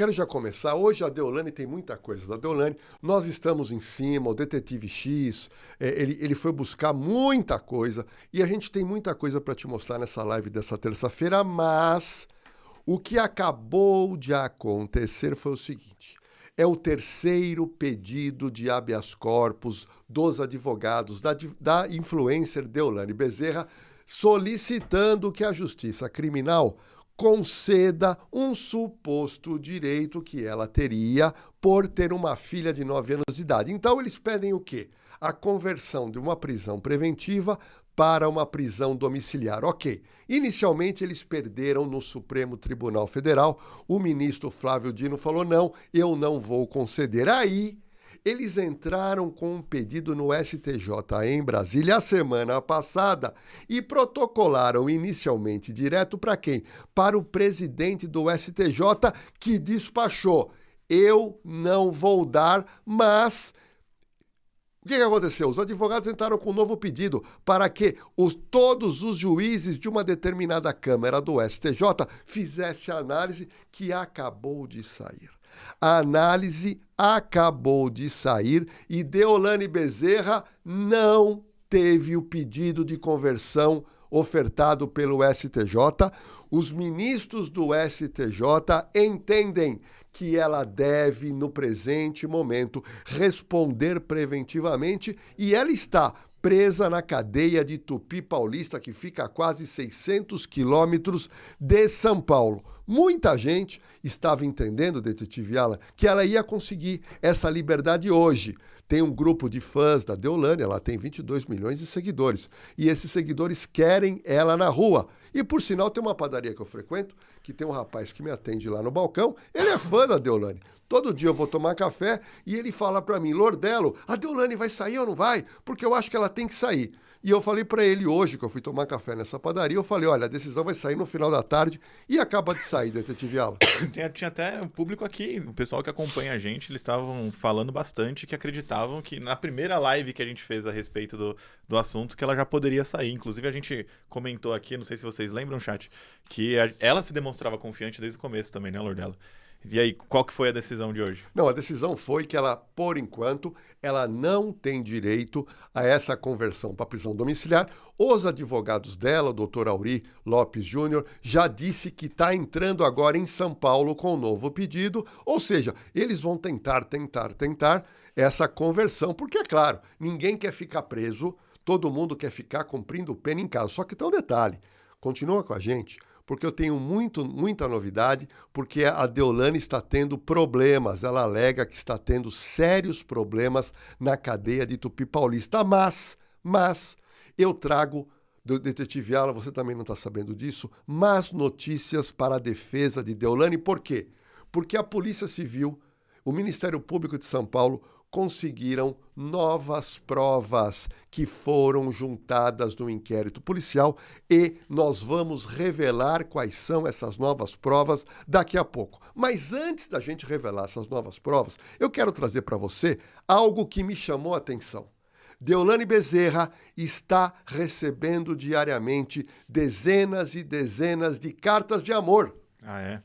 Quero já começar. Hoje a Deolane tem muita coisa da Deolane. Nós estamos em cima, o Detetive X, ele foi buscar muita coisa e a gente tem muita coisa para te mostrar nessa live dessa terça-feira, mas o que acabou de acontecer foi o seguinte: é o terceiro pedido de habeas corpus dos advogados da influencer Deolane Bezerra, solicitando que a Justiça Criminal conceda um suposto direito que ela teria por ter uma filha de 9 anos de idade. Então eles pedem o quê? A conversão de uma prisão preventiva para uma prisão domiciliar. Ok, inicialmente eles perderam no Supremo Tribunal Federal, o ministro Flávio Dino falou não, eu não vou conceder. Aí eles entraram com um pedido no STJ em Brasília a semana passada e protocolaram inicialmente direto para quem? Para o presidente do STJ, que despachou: eu não vou dar, mas o que aconteceu? Os advogados entraram com um novo pedido para que todos os juízes de uma determinada Câmara do STJ fizessem a análise que acabou de sair. A análise acabou de sair e Deolane Bezerra não teve o pedido de conversão ofertado pelo STJ. Os ministros do STJ entendem que ela deve, no presente momento, responder preventivamente e ela está presa na cadeia de Tupi Paulista, que fica a quase 600 quilômetros de São Paulo. Muita gente estava entendendo, detetive Alan, que ela ia conseguir essa liberdade hoje. Tem um grupo de fãs da Deolane, ela tem 22 milhões de seguidores, e esses seguidores querem ela na rua. E, por sinal, tem uma padaria que eu frequento, que tem um rapaz que me atende lá no balcão, ele é fã da Deolane. Todo dia eu vou tomar café e ele fala para mim: Lordelo, a Deolane vai sair ou não vai? Porque eu acho que ela tem que sair. E eu falei para ele hoje, que eu fui tomar café nessa padaria, eu falei: olha, a decisão vai sair no final da tarde, e acaba de sair, detetive Alan. Tinha até um público aqui, o pessoal que acompanha a gente, eles estavam falando bastante, que acreditavam que na primeira live que a gente fez a respeito do assunto, que ela já poderia sair. Inclusive a gente comentou aqui, não sei se vocês lembram, chat, que ela se demonstrava confiante desde o começo também, né, Lordelo? E aí, qual que foi a decisão de hoje? Não, a decisão foi que ela, por enquanto, ela não tem direito a essa conversão para prisão domiciliar. Os advogados dela, o doutor Auri Lopes Júnior, já disse que está entrando agora em São Paulo com um novo pedido, ou seja, eles vão tentar essa conversão, porque, é claro, ninguém quer ficar preso, todo mundo quer ficar cumprindo pena em casa. Só que tem um detalhe, continua com a gente, porque eu tenho muita novidade, porque a Deolane está tendo problemas, ela alega que está tendo sérios problemas na cadeia de Tupi Paulista, mas eu trago, do detetive Alan, você também não está sabendo disso, más notícias para a defesa de Deolane. Por quê? Porque a Polícia Civil, o Ministério Público de São Paulo, conseguiram novas provas que foram juntadas no inquérito policial e nós vamos revelar quais são essas novas provas daqui a pouco. Mas antes da gente revelar essas novas provas, eu quero trazer para você algo que me chamou a atenção. Deolane Bezerra está recebendo diariamente dezenas e dezenas de cartas de amor. Ah, é?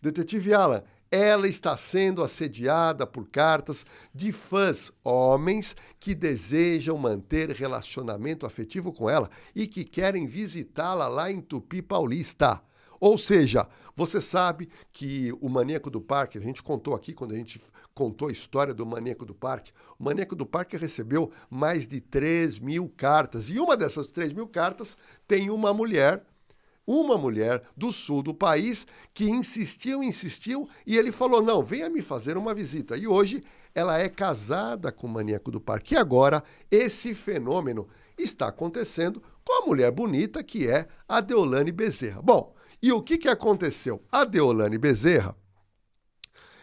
Detetive Alan, ela está sendo assediada por cartas de fãs homens que desejam manter relacionamento afetivo com ela e que querem visitá-la lá em Tupi Paulista. Ou seja, você sabe que o Maníaco do Parque, a gente contou aqui quando a gente contou a história do Maníaco do Parque, o Maníaco do Parque recebeu mais de 3.000 cartas e uma dessas 3.000 cartas tem uma mulher do sul do país que insistiu, e ele falou: não, venha me fazer uma visita. E hoje ela é casada com o Maníaco do Parque. E agora esse fenômeno está acontecendo com a mulher bonita que é a Deolane Bezerra. Bom, e o que aconteceu? A Deolane Bezerra,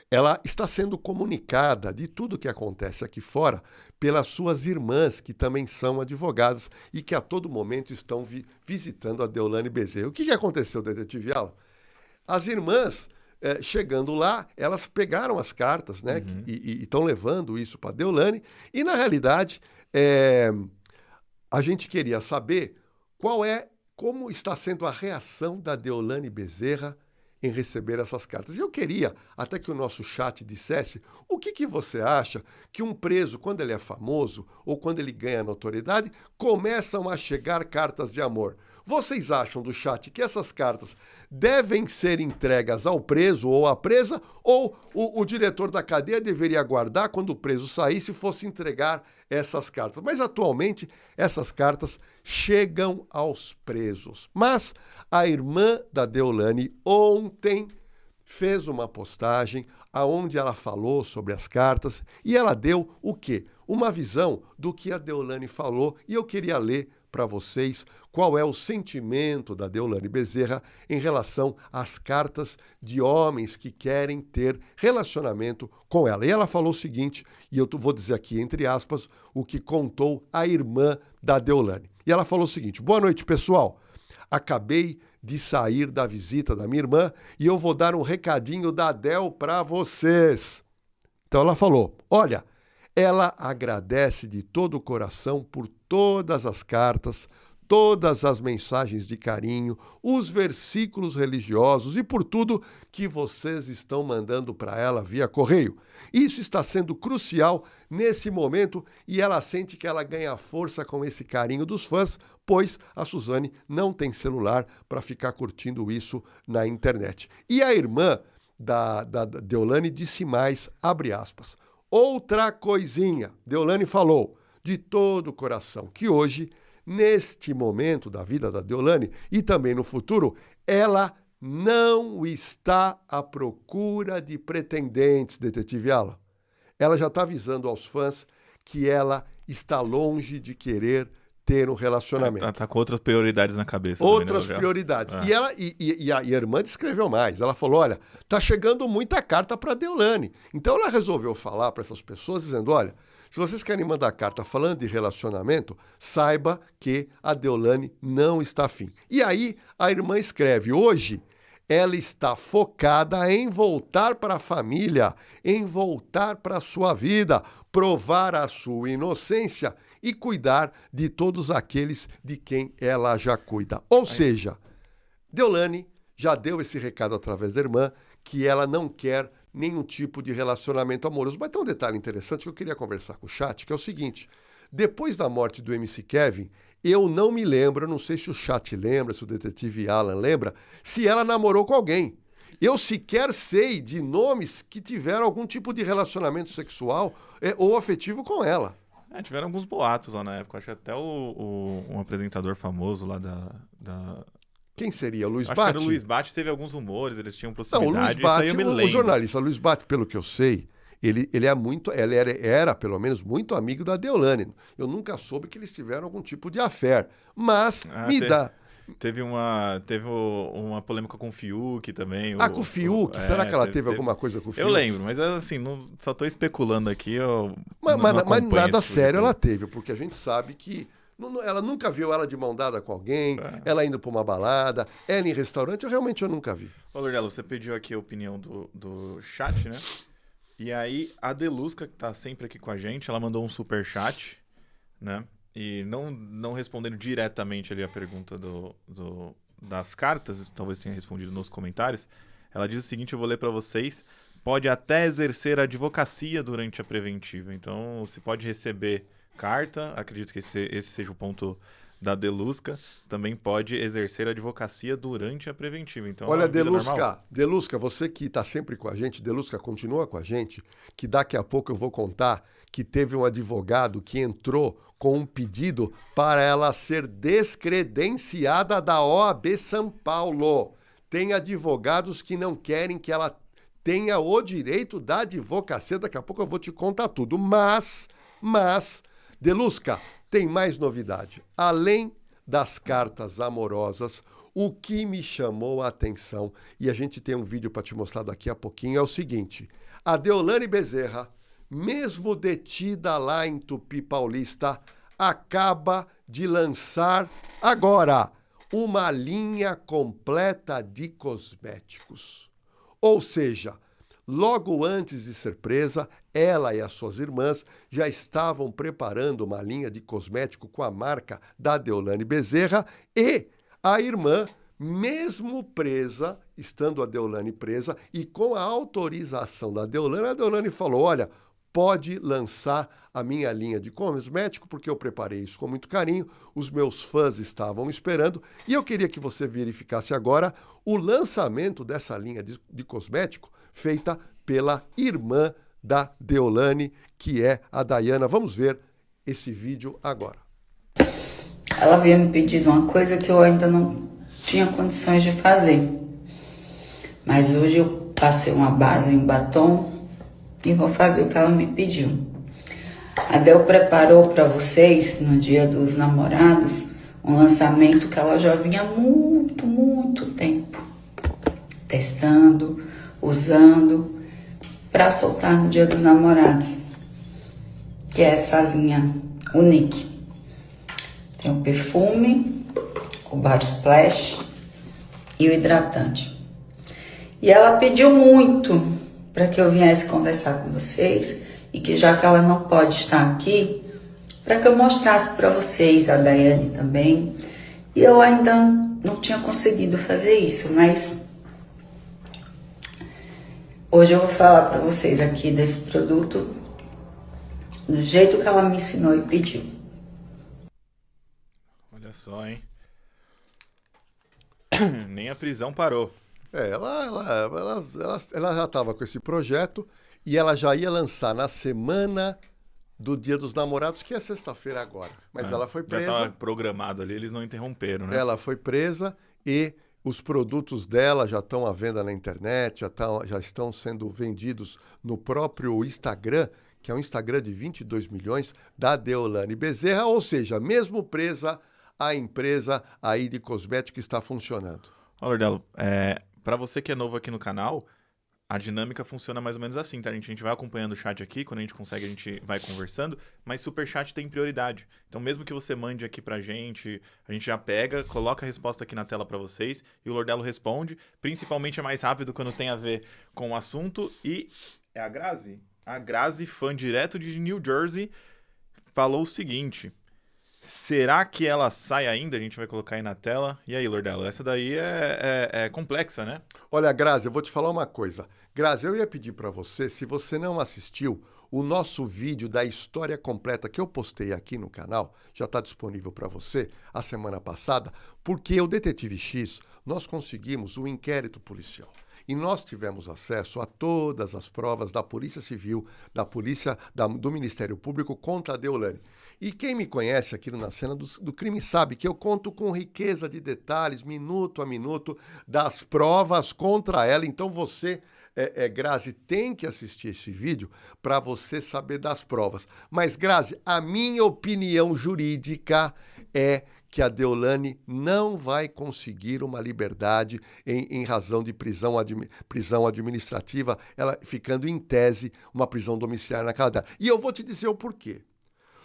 ela está sendo comunicada de tudo que acontece aqui fora pelas suas irmãs, que também são advogadas e que a todo momento estão visitando a Deolane Bezerra. O que aconteceu, detetive Alan? As irmãs, chegando lá, elas pegaram as cartas, né, e estão levando isso para a Deolane, e na realidade a gente queria saber como está sendo a reação da Deolane Bezerra em receber essas cartas. E eu queria até que o nosso chat dissesse o que você acha que um preso, quando ele é famoso ou quando ele ganha notoriedade, começam a chegar cartas de amor. Vocês acham do chat que essas cartas devem ser entregas ao preso ou à presa, ou o diretor da cadeia deveria aguardar quando o preso saísse e fosse entregar essas cartas? Mas atualmente essas cartas chegam aos presos. Mas a irmã da Deolane ontem fez uma postagem aonde ela falou sobre as cartas e ela deu o quê? Uma visão do que a Deolane falou, e eu queria ler para vocês qual é o sentimento da Deolane Bezerra em relação às cartas de homens que querem ter relacionamento com ela. E ela falou o seguinte, e eu vou dizer aqui entre aspas, o que contou a irmã da Deolane. E ela falou o seguinte: boa noite, pessoal. Acabei de sair da visita da minha irmã e eu vou dar um recadinho da Del para vocês. Então ela falou, olha, ela agradece de todo o coração por todas as cartas, todas as mensagens de carinho, os versículos religiosos e por tudo que vocês estão mandando para ela via correio. Isso está sendo crucial nesse momento e ela sente que ela ganha força com esse carinho dos fãs, pois a Suzane não tem celular para ficar curtindo isso na internet. E a irmã da Deolane disse mais, abre aspas, outra coisinha, Deolane falou de todo o coração que hoje, neste momento da vida da Deolane e também no futuro, ela não está à procura de pretendentes, detetive Alan. Ela já está avisando aos fãs que ela está longe de querer ter um relacionamento. Ela está com outras prioridades na cabeça. Outras prioridades. E a irmã descreveu mais. Ela falou, olha, tá chegando muita carta para Deolane. Então ela resolveu falar para essas pessoas dizendo, olha, se vocês querem mandar carta falando de relacionamento, saiba que a Deolane não está afim. E aí a irmã escreve, hoje ela está focada em voltar para a família, em voltar para a sua vida, provar a sua inocência e cuidar de todos aqueles de quem ela já cuida. Ou seja, Deolane já deu esse recado através da irmã que ela não quer nenhum tipo de relacionamento amoroso. Mas tem um detalhe interessante que eu queria conversar com o chat, que é o seguinte, depois da morte do MC Kevin, eu não me lembro, eu não sei se o chat lembra, se o detetive Alan lembra, se ela namorou com alguém. Eu sequer sei de nomes que tiveram algum tipo de relacionamento sexual ou afetivo com ela. Tiveram alguns boatos lá na época. Acho que até um apresentador famoso lá da... Quem seria? Luiz Acho Batti? que era o Luiz Batti, teve alguns rumores, eles tinham proximidade. Não, o Luiz Batti, isso aí eu me o lembro. jornalista Luiz Batti, pelo que eu sei, ele era, pelo menos, muito amigo da Deolane. Eu nunca soube que eles tiveram algum tipo de affair. Mas Teve uma polêmica com o Fiuk também. Com o Fiuk? Será que ela teve alguma coisa com o Fiuk? Eu lembro, mas assim, só tô especulando aqui. Mas nada sério ela teve, porque a gente sabe que ela nunca viu ela de mão dada com alguém, ela indo para uma balada, ela em restaurante, eu nunca vi. Ô, Lordelo, você pediu aqui a opinião do chat, né? E aí, a Delusca, que tá sempre aqui com a gente, ela mandou um superchat, né? E não respondendo diretamente ali a pergunta das cartas, talvez tenha respondido nos comentários, ela diz o seguinte, eu vou ler para vocês, pode até exercer advocacia durante a preventiva. Então, você pode receber carta, acredito que esse seja o ponto da Delusca, também pode exercer advocacia durante a preventiva. Então, olha, Delusca, você que está sempre com a gente, Delusca, continua com a gente, que daqui a pouco eu vou contar que teve um advogado que entrou com um pedido para ela ser descredenciada da OAB São Paulo. Tem advogados que não querem que ela tenha o direito da advocacia, daqui a pouco eu vou te contar tudo, mas, Delusca, tem mais novidade. Além das cartas amorosas, o que me chamou a atenção, e a gente tem um vídeo para te mostrar daqui a pouquinho, é o seguinte, a Deolane Bezerra, mesmo detida lá em Tupi Paulista, acaba de lançar agora uma linha completa de cosméticos. Ou seja, logo antes de ser presa, ela e as suas irmãs já estavam preparando uma linha de cosmético com a marca da Deolane Bezerra e a irmã mesmo presa, estando a Deolane presa, e com a autorização da Deolane, a Deolane falou, olha, pode lançar a minha linha de cosmético, porque eu preparei isso com muito carinho, os meus fãs estavam esperando, e eu queria que você verificasse agora o lançamento dessa linha de cosmético feita pela irmã da Deolane, que é a Dayana. Vamos ver esse vídeo agora. Ela havia me pedido uma coisa que eu ainda não tinha condições de fazer. Mas hoje eu passei uma base e um batom e vou fazer o que ela me pediu. A Del preparou para vocês, no Dia dos Namorados, um lançamento que ela já vinha há muito tempo testando, usando, para soltar no Dia dos Namorados, que é essa linha Unique. Tem o perfume, o body splash e o hidratante. E ela pediu muito para que eu viesse conversar com vocês e que, já que ela não pode estar aqui, para que eu mostrasse para vocês, a Daiane também. E eu ainda não tinha conseguido fazer isso, mas hoje eu vou falar para vocês aqui desse produto do jeito que ela me ensinou e pediu. Olha só, hein? Nem a prisão parou. Ela já estava com esse projeto e ela já ia lançar na semana do Dia dos Namorados, que é sexta-feira agora. Mas ela foi presa. Já estava programado ali, eles não interromperam, né? Ela foi presa e os produtos dela já estão à venda na internet, já estão sendo vendidos no próprio Instagram, que é um Instagram de 22 milhões, da Deolane Bezerra, ou seja, mesmo presa, a empresa aí de cosmético está funcionando. Ó, Lordelo, para você que é novo aqui no canal, a dinâmica funciona mais ou menos assim, tá? A gente vai acompanhando o chat aqui, quando a gente consegue a gente vai conversando, mas Superchat tem prioridade. Então mesmo que você mande aqui pra gente, a gente já pega, coloca a resposta aqui na tela para vocês e o Lordelo responde. Principalmente é mais rápido quando tem a ver com o assunto. E é a Grazi? A Grazi, fã direto de New Jersey, falou o seguinte: será que ela sai ainda? A gente vai colocar aí na tela. E aí, Lordelo, essa daí é complexa, né? Olha, Grazi, eu vou te falar uma coisa. Grazi, eu ia pedir para você, se você não assistiu, o nosso vídeo da história completa que eu postei aqui no canal, já está disponível para você, a semana passada, porque o Detetive X, nós conseguimos um inquérito policial. E nós tivemos acesso a todas as provas da Polícia Civil, da Polícia, do Ministério Público contra a Deolane. E quem me conhece aqui na cena do crime sabe que eu conto com riqueza de detalhes, minuto a minuto, das provas contra ela. Então você, Grazi, tem que assistir esse vídeo para você saber das provas. Mas, Grazi, a minha opinião jurídica é que a Deolane não vai conseguir uma liberdade em razão de prisão administrativa, ela ficando em tese uma prisão domiciliar na casa dela. E eu vou te dizer o porquê.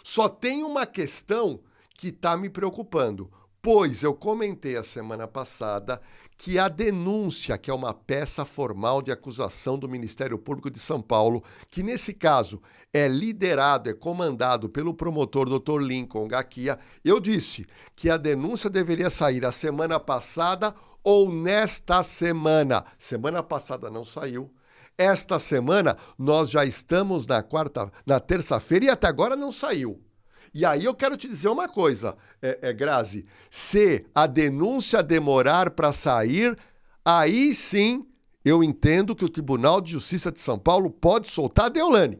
Só tem uma questão que está me preocupando, pois eu comentei a semana passada que a denúncia, que é uma peça formal de acusação do Ministério Público de São Paulo, que nesse caso é liderado, é comandado pelo promotor Dr. Lincoln Gaquia, eu disse que a denúncia deveria sair a semana passada ou nesta semana. Semana passada não saiu. Esta semana nós já estamos na terça-feira e até agora não saiu. E aí eu quero te dizer uma coisa, Grazi, se a denúncia demorar para sair, aí sim eu entendo que o Tribunal de Justiça de São Paulo pode soltar a Deolane.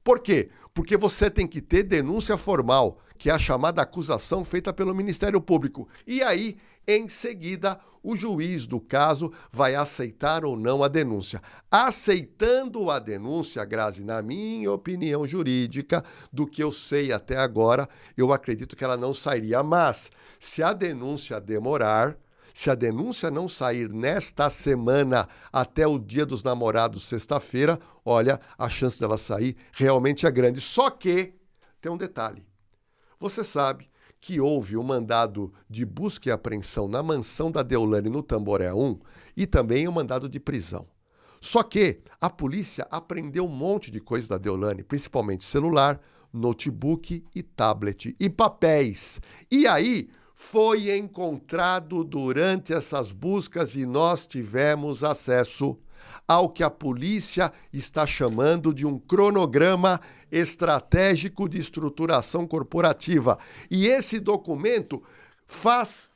Por quê? Porque você tem que ter denúncia formal, que é a chamada acusação feita pelo Ministério Público. E aí, em seguida, o juiz do caso vai aceitar ou não a denúncia. Aceitando a denúncia, Grazi, na minha opinião jurídica, do que eu sei até agora, eu acredito que ela não sairia. Mas, se a denúncia demorar, se a denúncia não sair nesta semana até o Dia dos Namorados, sexta-feira, olha, a chance dela sair realmente é grande. Só que tem um detalhe. Você sabe que houve um mandado de busca e apreensão na mansão da Deolane no Tamboré 1 e também um mandado de prisão. Só que a polícia apreendeu um monte de coisa da Deolane, principalmente celular, notebook e tablet e papéis. E aí foi encontrado durante essas buscas e nós tivemos acesso ao que a polícia está chamando de um cronograma estratégico de estruturação corporativa. E esse documento faz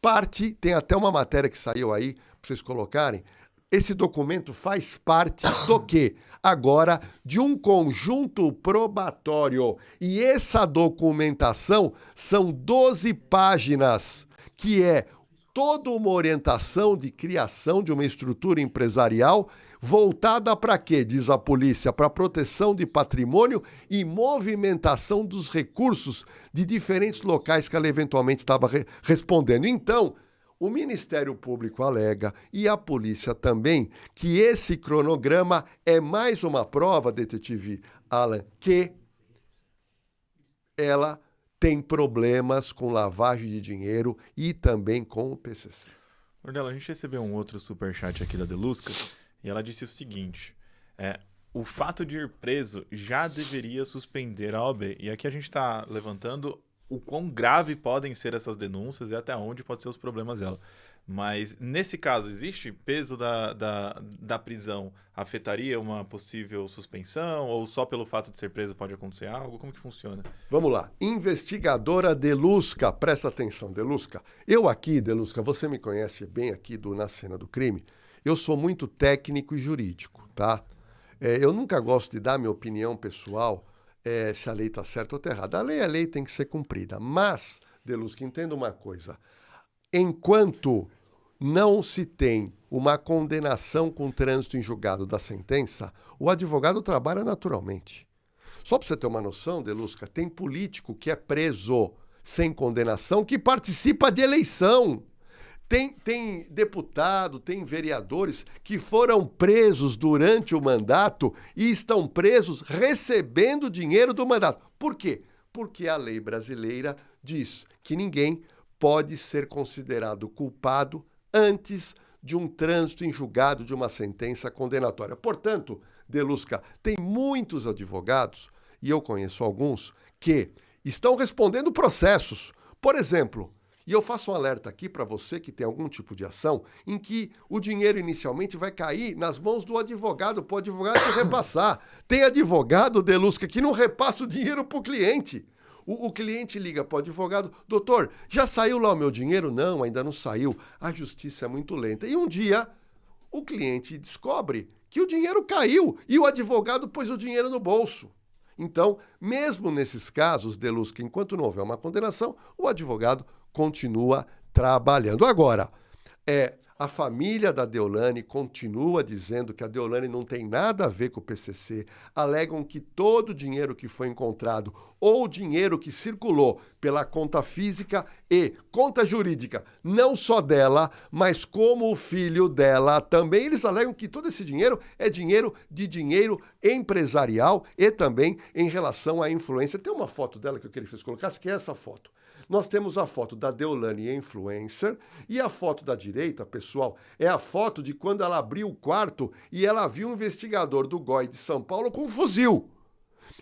parte, tem até uma matéria que saiu aí, para vocês colocarem, esse documento faz parte do quê? Agora, de um conjunto probatório. E essa documentação são 12 páginas, que é toda uma orientação de criação de uma estrutura empresarial voltada para quê? Diz a polícia, para proteção de patrimônio e movimentação dos recursos de diferentes locais que ela eventualmente estava respondendo. Então, o Ministério Público alega, e a polícia também, que esse cronograma é mais uma prova, detetive Alan, que ela tem problemas com lavagem de dinheiro e também com o PCC. Ornella, a gente recebeu um outro superchat aqui da Delusca e ela disse o seguinte, o fato de ir preso já deveria suspender a OAB. E aqui a gente está levantando o quão grave podem ser essas denúncias e até onde podem ser os problemas dela. Mas, nesse caso, existe peso da prisão? Afetaria uma possível suspensão? Ou só pelo fato de ser preso pode acontecer algo? Como que funciona? Vamos lá. Investigadora Delusca, presta atenção, Delusca. Eu aqui, Delusca, você me conhece bem aqui Na Cena do Crime. Eu sou muito técnico e jurídico, tá? Eu nunca gosto de dar minha opinião pessoal se a lei está certa ou está errada. A lei tem que ser cumprida. Mas, Delusca, entenda uma coisa. Enquanto não se tem uma condenação com trânsito em julgado da sentença, o advogado trabalha naturalmente. Só para você ter uma noção, Delusca, tem político que é preso sem condenação que participa de eleição. Tem deputado, tem vereadores que foram presos durante o mandato e estão presos recebendo dinheiro do mandato. Por quê? Porque a lei brasileira diz que ninguém pode ser considerado culpado antes de um trânsito em julgado de uma sentença condenatória. Portanto, Delusca, tem muitos advogados, e eu conheço alguns, que estão respondendo processos. Por exemplo, e eu faço um alerta aqui para você que tem algum tipo de ação em que o dinheiro inicialmente vai cair nas mãos do advogado, para o advogado te repassar. Tem advogado, Delusca, que não repassa o dinheiro para o cliente. O cliente liga para o advogado, doutor, já saiu lá o meu dinheiro? Não, ainda não saiu. A justiça é muito lenta. E um dia, o cliente descobre que o dinheiro caiu e o advogado pôs o dinheiro no bolso. Então, mesmo nesses casos, Delusca, enquanto não houver uma condenação, o advogado continua trabalhando. Agora, a família da Deolane continua dizendo que a Deolane não tem nada a ver com o PCC, alegam que todo o dinheiro que foi encontrado ou o dinheiro que circulou pela conta física e conta jurídica, não só dela, mas como o filho dela também, eles alegam que todo esse dinheiro é dinheiro empresarial e também em relação à influência. Tem uma foto dela que eu queria que vocês colocassem, que é essa foto. Nós temos a foto da Deolane influencer e a foto da direita, pessoal, é a foto de quando ela abriu o quarto e ela viu um investigador do GOI de São Paulo com um fuzil.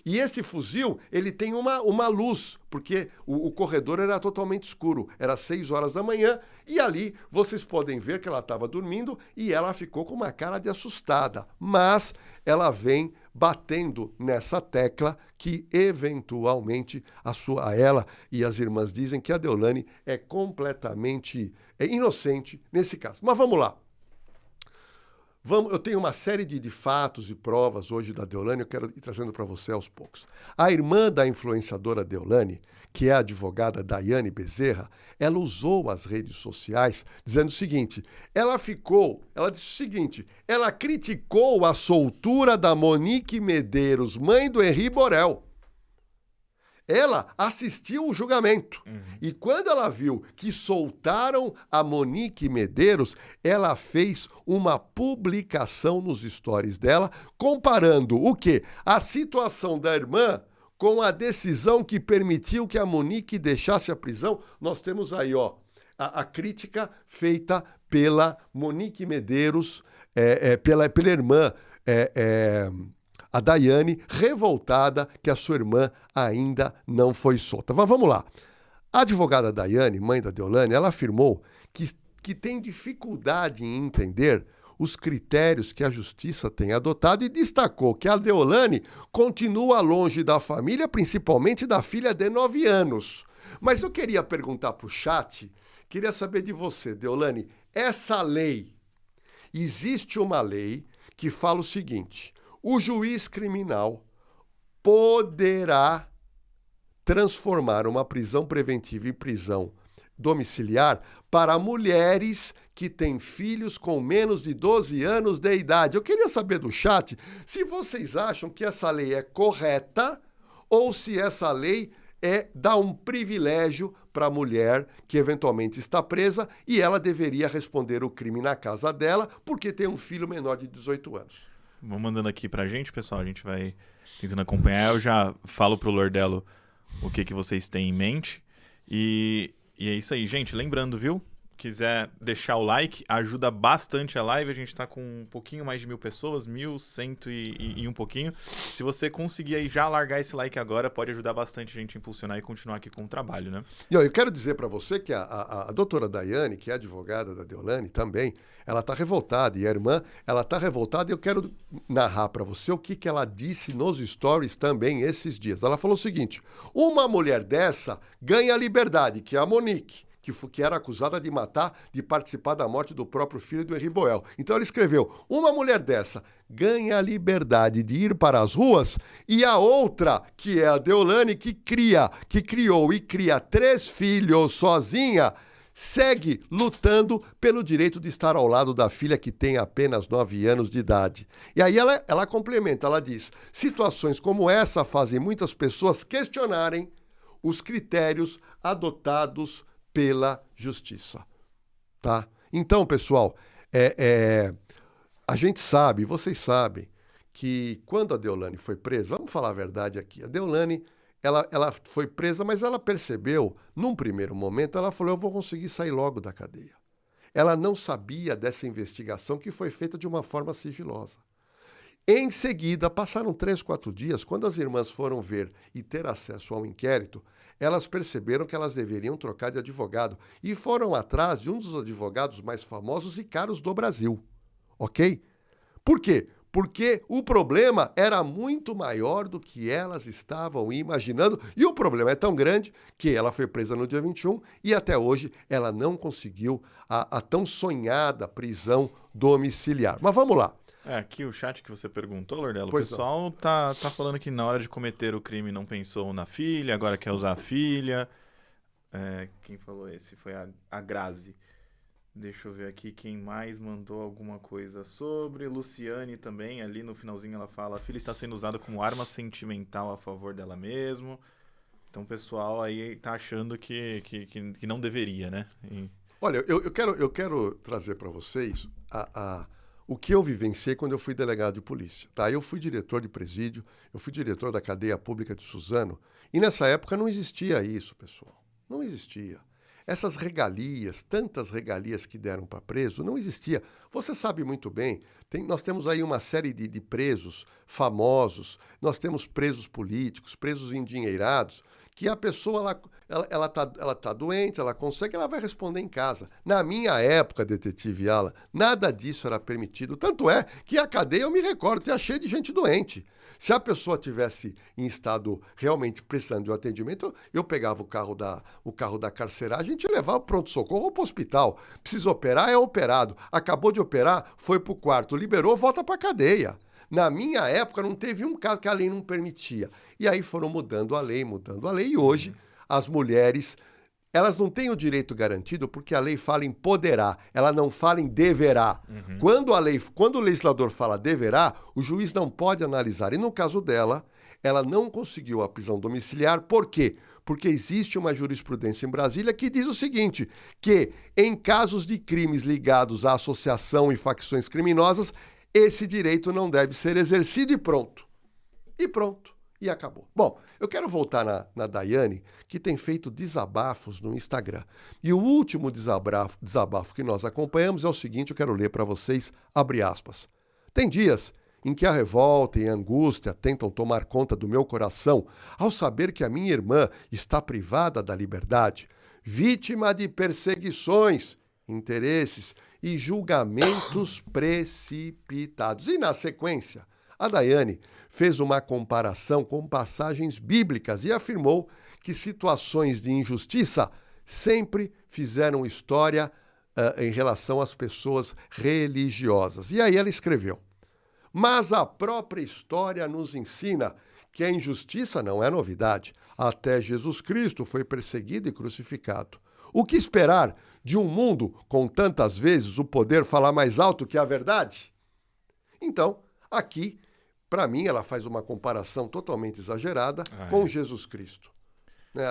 E esse fuzil, ele tem uma luz, porque o corredor era totalmente escuro, era 6 horas da manhã, e ali vocês podem ver que ela estava dormindo e ela ficou com uma cara de assustada, mas ela vem batendo nessa tecla que, eventualmente, ela e as irmãs dizem que a Deolane é completamente inocente nesse caso. Mas vamos lá. Eu tenho uma série de fatos e provas hoje da Deolane, eu quero ir trazendo para você aos poucos. A irmã da influenciadora Deolane, que é a advogada Daiane Bezerra, ela usou as redes sociais dizendo o seguinte, ela disse o seguinte, ela criticou a soltura da Monique Medeiros, mãe do Henri Borel. Ela assistiu o julgamento. E quando ela viu que soltaram a Monique Medeiros, ela fez uma publicação nos stories dela, comparando o quê? A situação da irmã com a decisão que permitiu que a Monique deixasse a prisão. Nós temos aí, a crítica feita pela Monique Medeiros, pela irmã, a Daiane, revoltada que a sua irmã ainda não foi solta. Mas vamos lá. A advogada Daiane, mãe da Deolane, ela afirmou que tem dificuldade em entender os critérios que a justiça tem adotado e destacou que a Deolane continua longe da família, principalmente da filha de 9 anos. Mas eu queria perguntar para o chat, queria saber de você, Deolane, essa lei, existe uma lei que fala o seguinte: o juiz criminal poderá transformar uma prisão preventiva em prisão domiciliar para mulheres que têm filhos com menos de 12 anos de idade. Eu queria saber do chat se vocês acham que essa lei é correta ou se essa lei dá um privilégio para a mulher que eventualmente está presa e ela deveria responder o crime na casa dela porque tem um filho menor de 18 anos. Vão mandando aqui pra gente, pessoal. A gente vai tentando acompanhar. Eu já falo pro Lordelo o que vocês têm em mente. E é isso aí, gente. Lembrando, viu? Quiser deixar o like, ajuda bastante a live. A gente tá com um pouquinho mais de 1.000 pessoas, 1.100 e um pouquinho. Se você conseguir aí já largar esse like agora, pode ajudar bastante a gente a impulsionar e continuar aqui com o trabalho, né? E eu quero dizer para você que a doutora Daiane, que é advogada da Deolane também, ela tá revoltada. E a irmã, ela tá revoltada e eu quero narrar para você o que ela disse nos stories também esses dias. Ela falou o seguinte: uma mulher dessa ganha liberdade, que é a Monique, que era acusada de matar, de participar da morte do próprio filho do Henri Boel. Então ela escreveu: uma mulher dessa ganha a liberdade de ir para as ruas, e a outra, que é a Deolane, que criou e cria 3 filhos sozinha, segue lutando pelo direito de estar ao lado da filha que tem apenas 9 anos de idade. E aí ela complementa, ela diz: situações como essa fazem muitas pessoas questionarem os critérios adotados pela justiça, tá? Então, pessoal, a gente sabe, vocês sabem, que quando a Deolane foi presa, vamos falar a verdade aqui, a Deolane, ela foi presa, mas ela percebeu, num primeiro momento, ela falou: eu vou conseguir sair logo da cadeia. Ela não sabia dessa investigação que foi feita de uma forma sigilosa. Em seguida, passaram 3, 4 dias, quando as irmãs foram ver e ter acesso ao inquérito, elas perceberam que elas deveriam trocar de advogado e foram atrás de um dos advogados mais famosos e caros do Brasil, ok? Por quê? Porque o problema era muito maior do que elas estavam imaginando, e o problema é tão grande que ela foi presa no dia 21 e até hoje ela não conseguiu a tão sonhada prisão domiciliar. Mas vamos lá. Aqui o chat que você perguntou, Lordelo, Pois o pessoal tá falando que na hora de cometer o crime não pensou na filha, agora quer usar a filha. Quem falou esse? Foi a Grazi. Deixa eu ver aqui quem mais mandou alguma coisa sobre. Luciane também, ali no finalzinho ela fala: a filha está sendo usada como arma sentimental a favor dela mesmo. Então o pessoal aí tá achando que não deveria, né? Olha, eu quero trazer para vocês o que eu vivenciei quando eu fui delegado de polícia. Tá? Eu fui diretor de presídio, eu fui diretor da cadeia pública de Suzano, e nessa época não existia isso, pessoal. Não existia. Essas regalias, tantas regalias que deram para preso, não existia. Você sabe muito bem, nós temos aí uma série de presos famosos, nós temos presos políticos, presos endinheirados, que a pessoa ela tá doente, ela consegue, ela vai responder em casa. Na minha época, detetive Alan, nada disso era permitido. Tanto é que a cadeia, eu me recordo, tinha cheio de gente doente. Se a pessoa tivesse em estado realmente precisando de um atendimento, eu pegava o carro da carceragem e levava para o pronto-socorro ou para o hospital. Precisa operar, é operado. Acabou de operar, foi para o quarto, liberou, volta para a cadeia. Na minha época, não teve um caso que a lei não permitia. E aí foram mudando a lei, e hoje as mulheres, elas não têm o direito garantido porque a lei fala em poderá, ela não fala em deverá. Quando o legislador fala deverá, o juiz não pode analisar. E no caso dela, ela não conseguiu a prisão domiciliar. Por quê? Porque existe uma jurisprudência em Brasília que diz o seguinte, que em casos de crimes ligados à associação e facções criminosas, esse direito não deve ser exercido e pronto. E pronto. E acabou. Bom, eu quero voltar na Daiane, que tem feito desabafos no Instagram. E o último desabafo que nós acompanhamos é o seguinte, eu quero ler para vocês, abre aspas. Tem dias em que a revolta e a angústia tentam tomar conta do meu coração ao saber que a minha irmã está privada da liberdade, vítima de perseguições, interesses e julgamentos precipitados. E, na sequência, a Daiane fez uma comparação com passagens bíblicas e afirmou que situações de injustiça sempre fizeram história em relação às pessoas religiosas. E aí ela escreveu: mas a própria história nos ensina que a injustiça não é novidade. Até Jesus Cristo foi perseguido e crucificado. O que esperar de um mundo com tantas vezes o poder falar mais alto que a verdade? Então, aqui, para mim, ela faz uma comparação totalmente exagerada com Jesus Cristo.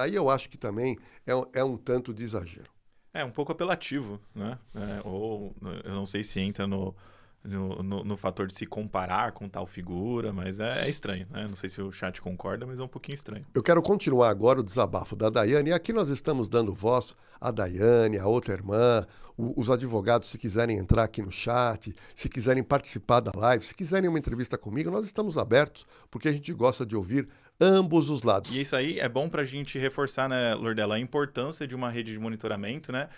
Aí eu acho que também é um tanto de exagero. É um pouco apelativo, né? Ou eu não sei se entra no fator de se comparar com tal figura, mas é estranho, né? Não sei se o chat concorda, mas é um pouquinho estranho. Eu quero continuar agora o desabafo da Daiane, e aqui nós estamos dando voz à Daiane, à outra irmã, os advogados, se quiserem entrar aqui no chat, se quiserem participar da live, se quiserem uma entrevista comigo, nós estamos abertos, porque a gente gosta de ouvir ambos os lados. E isso aí é bom pra gente reforçar, né, Lordela, a importância de uma rede de monitoramento, né?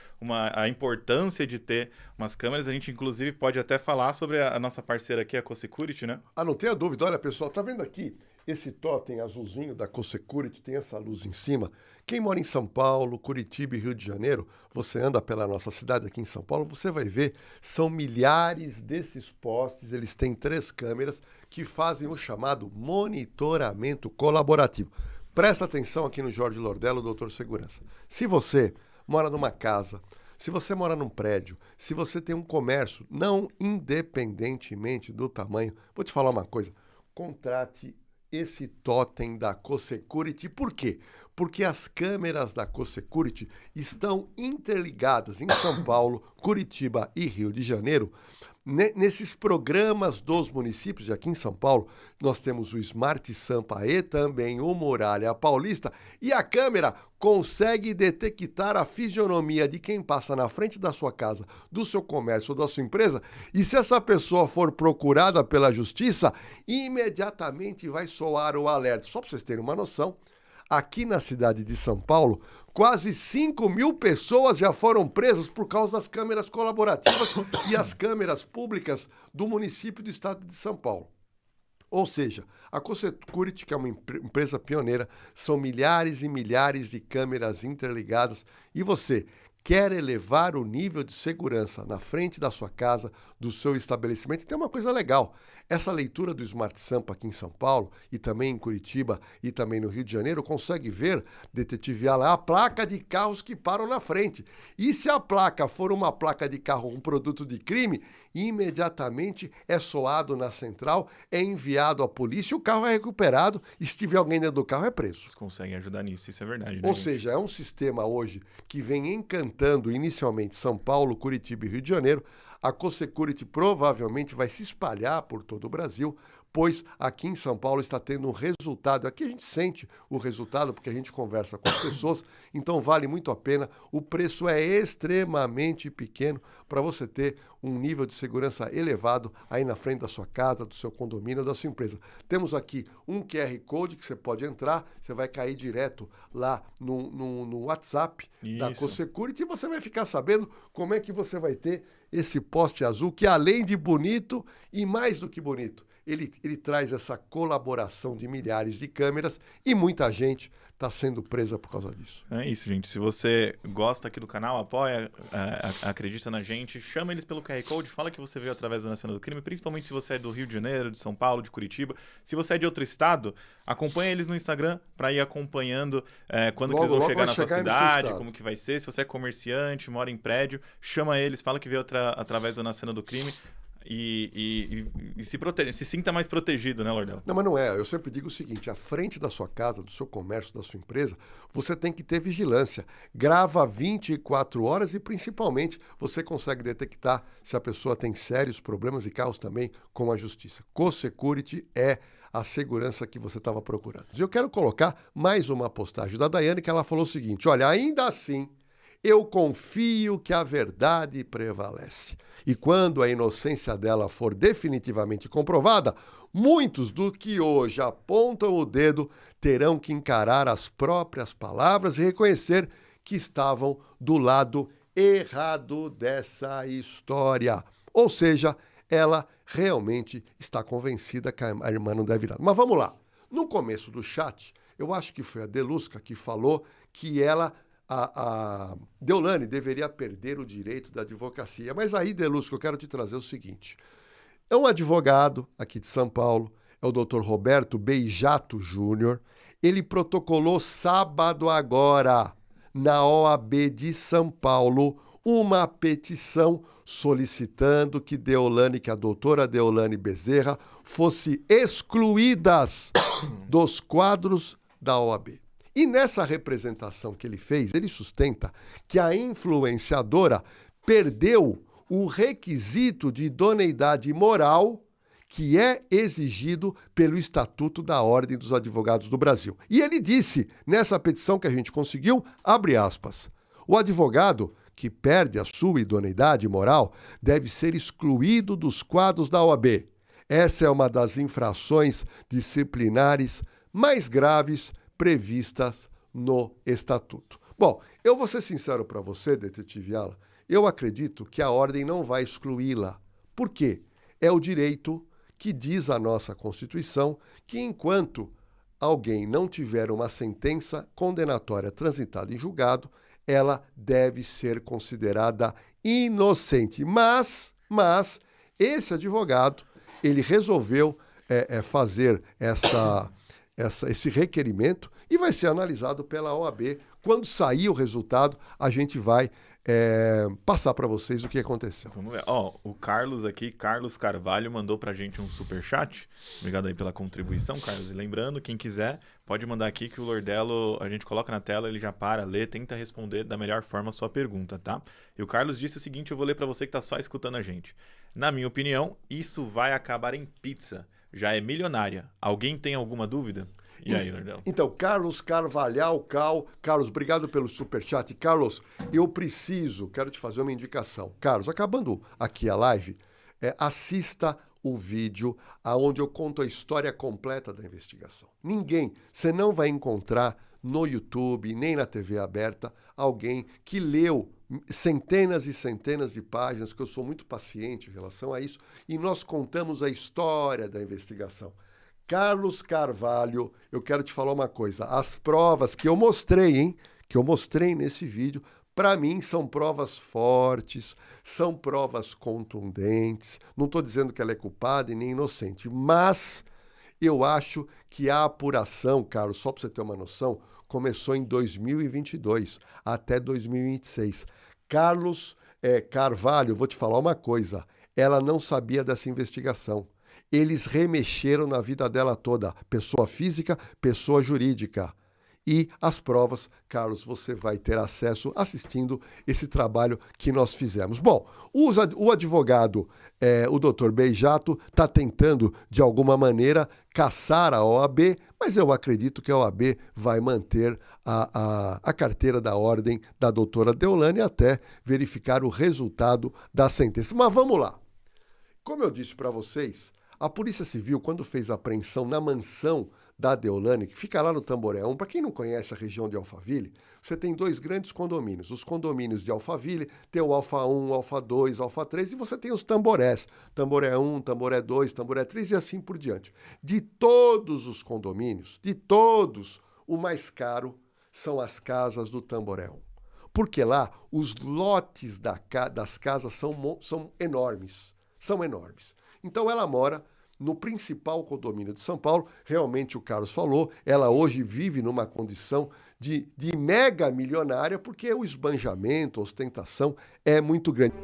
A importância de ter umas câmeras. A gente, inclusive, pode até falar sobre a nossa parceira aqui, a CoSecurity, né? Ah, não tenha dúvida. Olha, pessoal, tá vendo aqui? Esse totem azulzinho da CoSecurity tem essa luz em cima. Quem mora em São Paulo, Curitiba e Rio de Janeiro, você anda pela nossa cidade aqui em São Paulo, você vai ver, são milhares desses postes, eles têm 3 câmeras que fazem o chamado monitoramento colaborativo. Presta atenção aqui no Jorge Lordello, doutor Segurança. Se você mora numa casa, se você mora num prédio, se você tem um comércio, não independentemente do tamanho, vou te falar uma coisa, contrate esse totem da CoSecurity. Por quê? Porque as câmeras da CoSecurity estão interligadas em São Paulo, Curitiba e Rio de Janeiro. Nesses programas dos municípios, e aqui em São Paulo, nós temos o Smart Sampa e também o Muralha Paulista, e a câmera consegue detectar a fisionomia de quem passa na frente da sua casa, do seu comércio ou da sua empresa, e se essa pessoa for procurada pela justiça, imediatamente vai soar o alerta. Só para vocês terem uma noção, aqui na cidade de São Paulo, quase 5.000 pessoas já foram presas por causa das câmeras colaborativas e as câmeras públicas do município do estado de São Paulo. Ou seja, a CoSecurity, que é uma empresa pioneira, são milhares e milhares de câmeras interligadas e você quer elevar o nível de segurança na frente da sua casa, do seu estabelecimento. E tem uma coisa legal, essa leitura do Smart Sampa aqui em São Paulo e também em Curitiba e também no Rio de Janeiro consegue ver, detetive Alan, a placa de carros que param na frente. E se a placa for uma placa de carro com produto de crime, imediatamente é soado na central, é enviado à polícia, o carro é recuperado e se tiver alguém dentro do carro é preso. Eles conseguem ajudar nisso, isso é verdade. Né, Ou seja, é um sistema hoje que vem encantando inicialmente São Paulo, Curitiba e Rio de Janeiro. A CoSecurity provavelmente vai se espalhar por todo o Brasil, pois aqui em São Paulo está tendo um resultado. Aqui a gente sente o resultado porque a gente conversa com as pessoas, então vale muito a pena. O preço é extremamente pequeno para você ter um nível de segurança elevado aí na frente da sua casa, do seu condomínio, da sua empresa. Temos aqui um QR Code que você pode entrar, você vai cair direto lá no WhatsApp da CoSecurity e você vai ficar sabendo como é que você vai ter esse poste azul, que além de bonito e mais do que bonito, ele traz essa colaboração de milhares de câmeras e muita gente está sendo presa por causa disso. É isso, gente. Se você gosta aqui do canal, apoia, acredita na gente, chama eles pelo QR Code, fala que você veio através da Cena do Crime, principalmente se você é do Rio de Janeiro, de São Paulo, de Curitiba. Se você é de outro estado, acompanha eles no Instagram para ir acompanhando quando que eles vão chegar na sua cidade, como que vai ser. Se você é comerciante, mora em prédio, chama eles, fala que veio através da Cena do Crime. E se protege, se sinta mais protegido, né, Lordelo? Não, mas não é. Eu sempre digo o seguinte, à frente da sua casa, do seu comércio, da sua empresa, você tem que ter vigilância. Grava 24 horas e, principalmente, você consegue detectar se a pessoa tem sérios problemas e casos também com a justiça. CoSecurity é a segurança que você estava procurando. E eu quero colocar mais uma postagem da Daiane, que ela falou o seguinte, olha, ainda assim, Eu confio que a verdade prevalece. E quando a inocência dela for definitivamente comprovada, muitos do que hoje apontam o dedo terão que encarar as próprias palavras e reconhecer que estavam do lado errado dessa história. Ou seja, ela realmente está convencida que a irmã não deve ir lá. Mas vamos lá. No começo do chat, eu acho que foi a Delusca que falou que a Deolane deveria perder o direito da advocacia. Mas aí, Delusca, eu quero te trazer o seguinte. É um advogado aqui de São Paulo, é o Dr. Roberto Beijato Júnior. Ele protocolou sábado agora, na OAB de São Paulo, uma petição solicitando que a doutora Deolane Bezerra fosse excluídas dos quadros da OAB. E nessa representação que ele fez, ele sustenta que a influenciadora perdeu o requisito de idoneidade moral que é exigido pelo Estatuto da Ordem dos Advogados do Brasil. E ele disse, nessa petição que a gente conseguiu, abre aspas, o advogado que perde a sua idoneidade moral deve ser excluído dos quadros da OAB. Essa é uma das infrações disciplinares mais graves previstas no Estatuto. Bom, eu vou ser sincero para você, detetive Ala, eu acredito que a ordem não vai excluí-la. Por quê? É o direito que diz a nossa Constituição que enquanto alguém não tiver uma sentença condenatória transitada em julgado, ela deve ser considerada inocente. Mas esse advogado, ele resolveu fazer esse requerimento e vai ser analisado pela OAB. Quando sair o resultado, a gente vai passar para vocês o que aconteceu. Vamos ver. O Carlos aqui, Carlos Carvalho, mandou pra gente um superchat. Obrigado aí pela contribuição, Carlos. E lembrando, quem quiser, pode mandar aqui que o Lordelo, a gente coloca na tela, ele já lê, tenta responder da melhor forma a sua pergunta, tá? E o Carlos disse o seguinte, eu vou ler pra você que tá só escutando a gente. Na minha opinião, isso vai acabar em pizza. Já é milionária. Alguém tem alguma dúvida? E aí, Lordelo? Então, Carlos Carvalhal, Carlos, obrigado pelo superchat. Carlos, quero te fazer uma indicação. Carlos, acabando aqui a live, assista o vídeo onde eu conto a história completa da investigação. Você não vai encontrar no YouTube, nem na TV aberta, alguém que leu centenas e centenas de páginas, que eu sou muito paciente em relação a isso, e nós contamos a história da investigação. Carlos Carvalho, eu quero te falar uma coisa. As provas que eu mostrei, nesse vídeo, para mim são provas fortes, são provas contundentes. Não estou dizendo que ela é culpada e nem inocente, mas eu acho que a apuração, Carlos, só para você ter uma noção, começou em 2022 até 2026. Carlos Carvalho, vou te falar uma coisa, ela não sabia dessa investigação. Eles remexeram na vida dela toda, pessoa física, pessoa jurídica. E as provas, Carlos, você vai ter acesso assistindo esse trabalho que nós fizemos. Bom, o advogado, o doutor Beijato, está tentando, de alguma maneira, caçar a OAB, mas eu acredito que a OAB vai manter a carteira da ordem da doutora Deolane até verificar o resultado da sentença. Mas vamos lá. Como eu disse para vocês, a Polícia Civil, quando fez a apreensão na mansão da Deolane, que fica lá no Tamboré 1, para quem não conhece a região de Alphaville, você tem dois grandes condomínios. Os condomínios de Alphaville, tem o Alfa 1, Alfa 2, Alfa 3, e você tem os tamborés. Tamboré 1, Tamboré 2, Tamboré 3 e assim por diante. De todos os condomínios, o mais caro são as casas do Tamboré 1. Porque lá os lotes das casas são enormes. Então ela mora no principal condomínio de São Paulo. Realmente o Carlos falou, ela hoje vive numa condição de mega milionária porque o esbanjamento, a ostentação é muito grande.